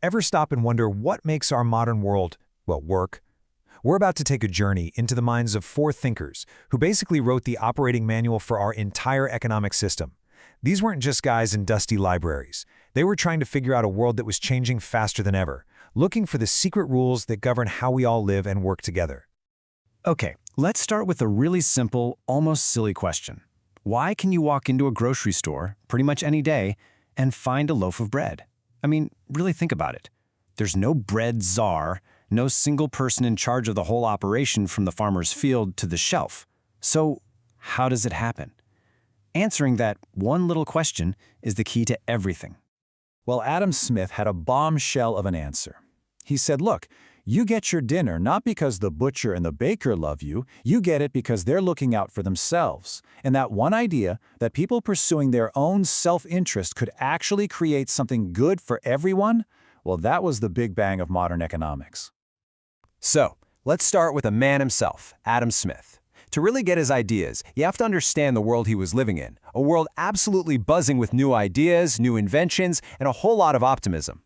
Ever stop and wonder what makes our modern world, well, work? We're about to take a journey into the minds of four thinkers who basically wrote the operating manual for our entire economic system. These weren't just guys in dusty libraries. They were trying to figure out a world that was changing faster than ever, looking for the secret rules that govern how we all live and work together. Okay, let's start with a really simple, almost silly question. Why can you walk into a grocery store pretty much any day and find a loaf of bread? I mean, really think about it. There's no bread czar, no single person in charge of the whole operation from the farmer's field to the shelf. So, how does it happen? Answering that one little question is the key to everything. Well, Adam Smith had a bombshell of an answer. He said, look, you get your dinner not because the butcher and the baker love you, you get it because they're looking out for themselves. And that one idea, that people pursuing their own self-interest could actually create something good for everyone, well, that was the big bang of modern economics. So, let's start with the man himself, Adam Smith. To really get his ideas, you have to understand the world he was living in, a world absolutely buzzing with new ideas, new inventions, and a whole lot of optimism.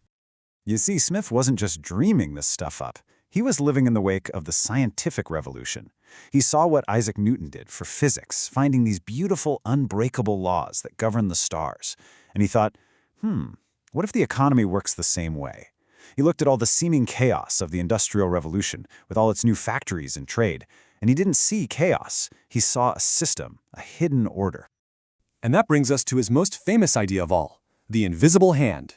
You see, Smith wasn't just dreaming this stuff up. He was living in the wake of the scientific revolution. He saw what Isaac Newton did for physics, finding these beautiful, unbreakable laws that govern the stars. And he thought, what if the economy works the same way? He looked at all the seeming chaos of the Industrial Revolution, with all its new factories and trade, and he didn't see chaos. He saw a system, a hidden order. And that brings us to his most famous idea of all, the invisible hand.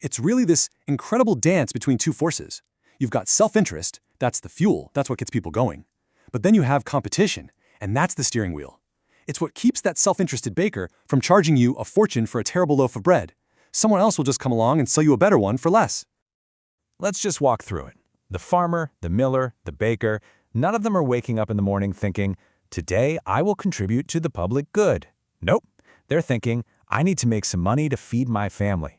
It's really this incredible dance between two forces. You've got self-interest, that's the fuel, that's what gets people going. But then you have competition, and that's the steering wheel. It's what keeps that self-interested baker from charging you a fortune for a terrible loaf of bread. Someone else will just come along and sell you a better one for less. Let's just walk through it. The farmer, the miller, the baker, none of them are waking up in the morning thinking, today I will contribute to the public good. Nope. They're thinking, I need to make some money to feed my family.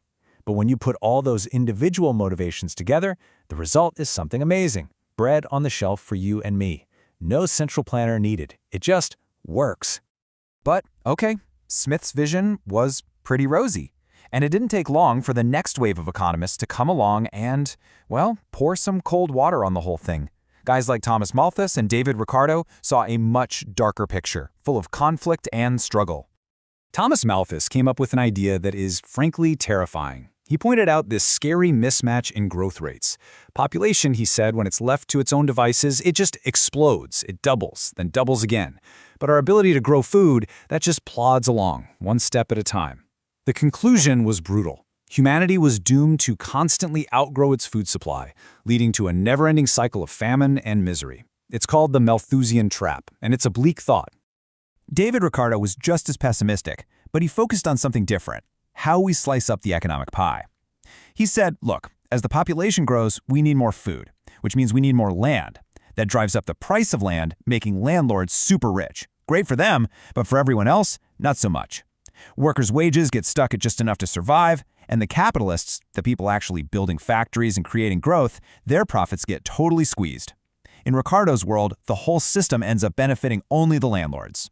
But when you put all those individual motivations together, the result is something amazing. Bread on the shelf for you and me. No central planner needed. It just works. But, okay, Smith's vision was pretty rosy. And it didn't take long for the next wave of economists to come along and, well, pour some cold water on the whole thing. Guys like Thomas Malthus and David Ricardo saw a much darker picture, full of conflict and struggle. Thomas Malthus came up with an idea that is frankly terrifying. He pointed out this scary mismatch in growth rates. Population, he said, when it's left to its own devices, it just explodes. It doubles, then doubles again. But our ability to grow food, that just plods along, one step at a time. The conclusion was brutal. Humanity was doomed to constantly outgrow its food supply, leading to a never-ending cycle of famine and misery. It's called the Malthusian trap, and it's a bleak thought. David Ricardo was just as pessimistic, but he focused on something different: how we slice up the economic pie. He said, look, as the population grows, we need more food, which means we need more land. That drives up the price of land, making landlords super rich. Great for them, but for everyone else, not so much. Workers' wages get stuck at just enough to survive, and the capitalists, the people actually building factories and creating growth, their profits get totally squeezed. In Ricardo's world, the whole system ends up benefiting only the landlords.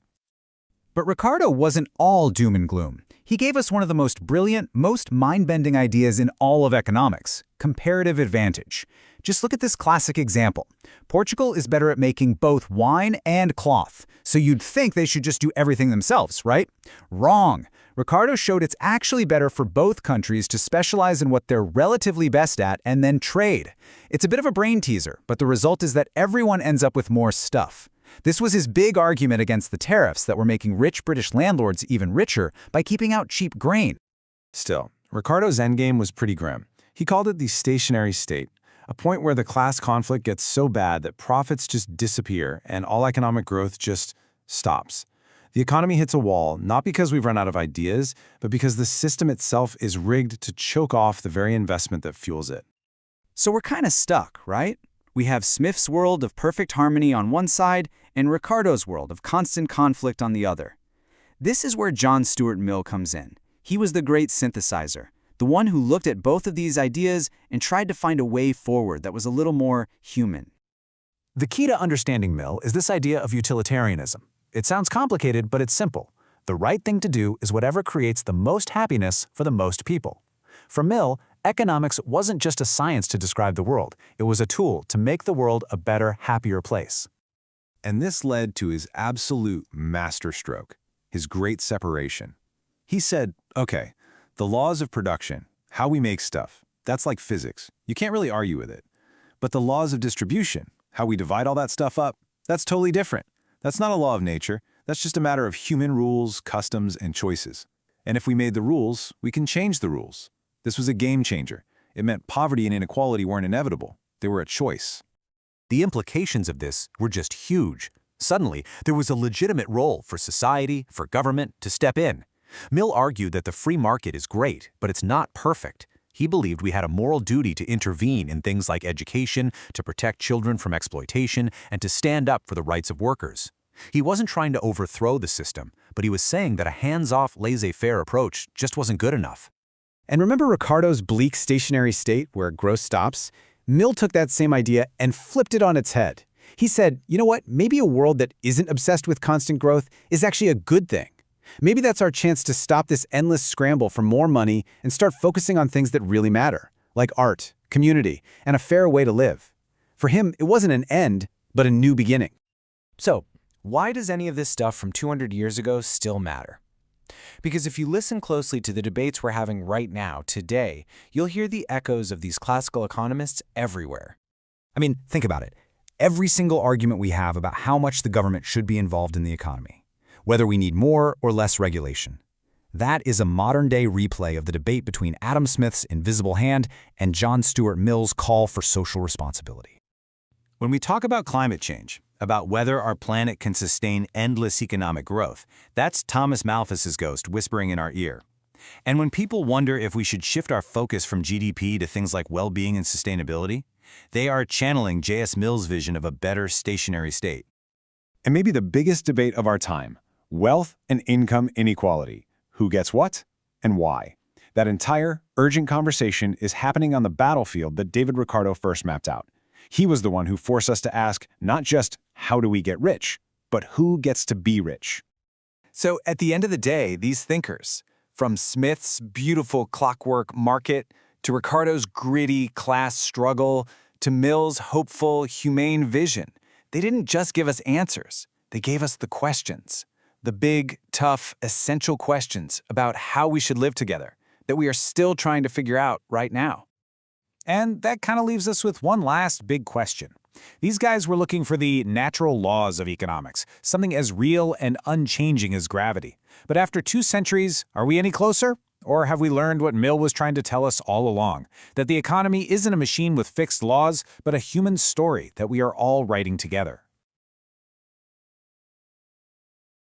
But Ricardo wasn't all doom and gloom. He gave us one of the most brilliant, most mind-bending ideas in all of economics: comparative advantage. Just look at this classic example. Portugal is better at making both wine and cloth, so you'd think they should just do everything themselves, right? Wrong. Ricardo showed it's actually better for both countries to specialize in what they're relatively best at and then trade. It's a bit of a brain teaser, but the result is that everyone ends up with more stuff. This was his big argument against the tariffs that were making rich British landlords even richer by keeping out cheap grain. Still, Ricardo's endgame was pretty grim. He called it the stationary state, a point where the class conflict gets so bad that profits just disappear and all economic growth just stops. The economy hits a wall, not because we've run out of ideas, but because the system itself is rigged to choke off the very investment that fuels it. So we're kind of stuck, right? We have Smith's world of perfect harmony on one side and Ricardo's world of constant conflict on the other. This is where John Stuart Mill comes in. He was the great synthesizer, the one who looked at both of these ideas and tried to find a way forward that was a little more human. The key to understanding Mill is this idea of utilitarianism. It sounds complicated, but it's simple. The right thing to do is whatever creates the most happiness for the most people. For Mill, Economics wasn't just a science to describe the world, it was a tool to make the world a better, happier place. And this led to his absolute masterstroke, his great separation. He said, okay, the laws of production, how we make stuff, that's like physics. You can't really argue with it. But the laws of distribution, how we divide all that stuff up, that's totally different. That's not a law of nature. That's just a matter of human rules, customs, and choices. And if we made the rules, we can change the rules. This was a game changer. It meant poverty and inequality weren't inevitable. They were a choice. The implications of this were just huge. Suddenly, there was a legitimate role for society, for government, to step in. Mill argued that the free market is great, but it's not perfect. He believed we had a moral duty to intervene in things like education, to protect children from exploitation, and to stand up for the rights of workers. He wasn't trying to overthrow the system, but he was saying that a hands-off, laissez-faire approach just wasn't good enough. And remember Ricardo's bleak stationary state where growth stops? Mill took that same idea and flipped it on its head. He said, you know what, maybe a world that isn't obsessed with constant growth is actually a good thing. Maybe that's our chance to stop this endless scramble for more money and start focusing on things that really matter, like art, community, and a fair way to live. For him, it wasn't an end, but a new beginning. So, why does any of this stuff from 200 years ago still matter? Because if you listen closely to the debates we're having right now, today, you'll hear the echoes of these classical economists everywhere. I mean, think about it. Every single argument we have about how much the government should be involved in the economy, whether we need more or less regulation. That is a modern-day replay of the debate between Adam Smith's invisible hand and John Stuart Mill's call for social responsibility. When we talk about climate change, about whether our planet can sustain endless economic growth, that's Thomas Malthus's ghost whispering in our ear. And when people wonder if we should shift our focus from GDP to things like well-being and sustainability, they are channeling J.S. Mill's vision of a better stationary state. And maybe the biggest debate of our time, wealth and income inequality. Who gets what and why? That entire urgent conversation is happening on the battlefield that David Ricardo first mapped out. He was the one who forced us to ask not just how do we get rich, but who gets to be rich. So at the end of the day, these thinkers, from Smith's beautiful clockwork market to Ricardo's gritty class struggle to Mill's hopeful, humane vision, they didn't just give us answers. They gave us the questions. The big, tough, essential questions about how we should live together that we are still trying to figure out right now. And that kind of leaves us with one last big question. These guys were looking for the natural laws of economics, something as real and unchanging as gravity. But after 2 centuries, are we any closer? Or have we learned what Mill was trying to tell us all along? That the economy isn't a machine with fixed laws, but a human story that we are all writing together.